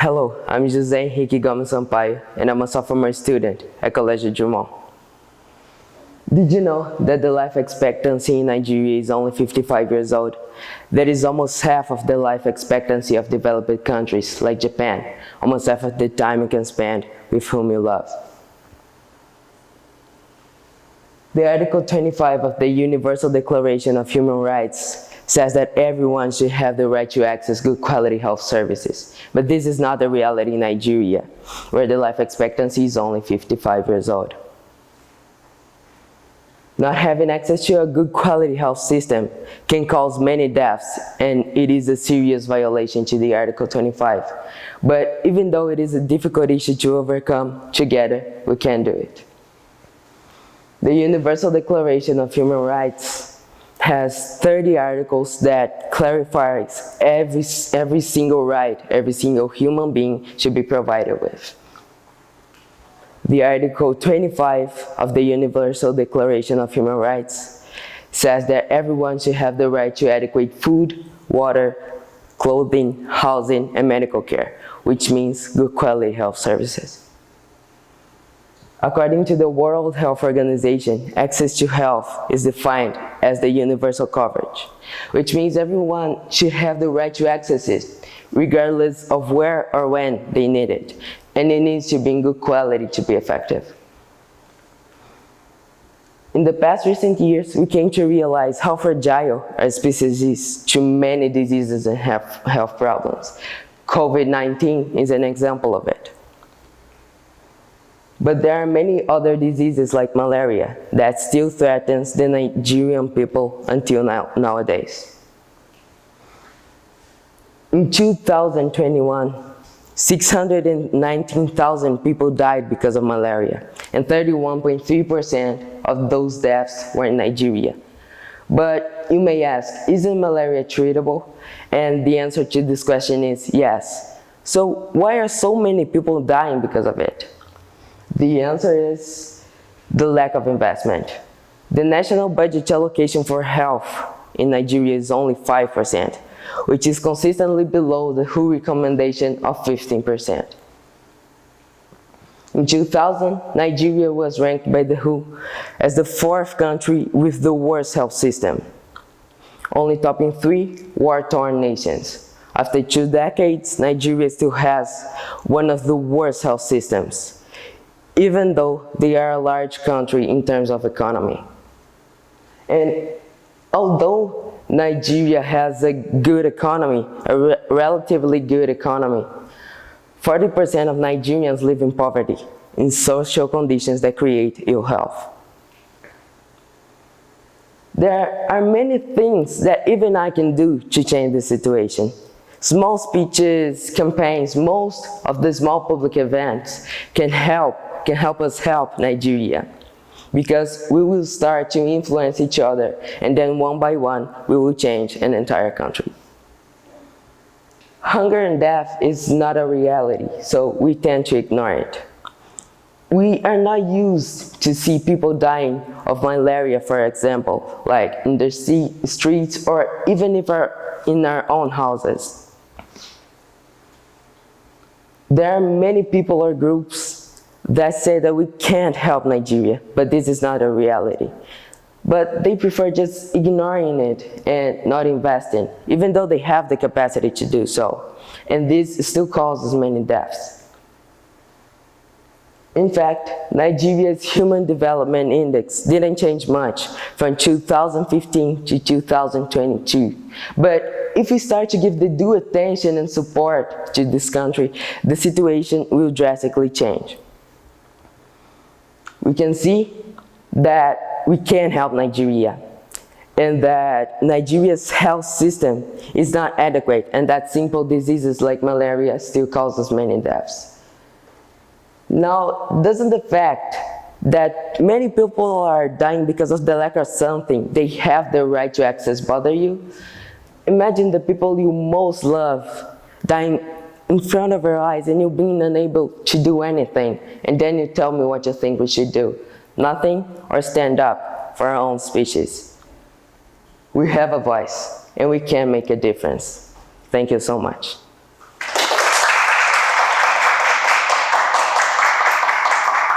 Hello, I'm José Sampaio, and I'm a sophomore student at Colégio Drummond. Did you know that the life expectancy in Nigeria is only 55 years old? That is almost half of the life expectancy of developed countries like Japan, almost half of the time you can spend with whom you love. The Article 25 of the Universal Declaration of Human Rights says that everyone should have the right to access good quality health services. But this is not the reality in Nigeria, where the life expectancy is only 55 years old. Not having access to a good quality health system can cause many deaths, and it is a serious violation to the Article 25. But even though it is a difficult issue to overcome, together we can do it. The Universal Declaration of Human Rights has 30 articles that clarifies every single right every single human being should be provided with. The Article 25 of the Universal Declaration of Human Rights says that everyone should have the right to adequate food, water, clothing, housing, and medical care, which means good quality health services. According to the World Health Organization, access to health is defined as the universal coverage, which means everyone should have the right to access it, regardless of where or when they need it, and it needs to be in good quality to be effective. In the past recent years, we came to realize how fragile our species is to many diseases and health problems. COVID-19 is an example of it. But there are many other diseases like malaria that still threatens the Nigerian people until nowadays. In 2021, 619,000 people died because of malaria, and 31.3% of those deaths were in Nigeria. But you may ask, isn't malaria treatable? And the answer to this question is yes. So why are so many people dying because of it? The answer is the lack of investment. The national budget allocation for health in Nigeria is only 5%, which is consistently below the WHO recommendation of 15%. In 2000, Nigeria was ranked by the WHO as the 4th country with the worst health system, only topping 3 war-torn nations. After 2 decades, Nigeria still has one of the worst health systems, even though they are a large country in terms of economy. And although Nigeria has a good economy, a relatively good economy, 40% of Nigerians live in poverty, in social conditions that create ill health. There are many things that even I can do to change this situation. Small speeches, campaigns, most of the small public events can help us help Nigeria, because we will start to influence each other, and then one by one we will change an entire country. Hunger and death is not a reality, so we tend to ignore it. We are not used to see people dying of malaria, for example, like in the streets or even in our own houses. There are many people or groups that say that we can't help Nigeria, but this is not a reality. But they prefer just ignoring it and not investing, even though they have the capacity to do so. And this still causes many deaths. In fact, Nigeria's Human Development Index didn't change much from 2015 to 2022. But if we start to give the due attention and support to this country, the situation will drastically change. We can see that we can help Nigeria, and that Nigeria's health system is not adequate, and that simple diseases like malaria still causes many deaths. Now, doesn't the fact that many people are dying because of the lack of something they have the right to access bother you? Imagine the people you most love dying in front of your eyes and you being unable to do anything, and then you tell me what you think we should do. Nothing, or stand up for our own species. We have a voice and we can make a difference. Thank you so much.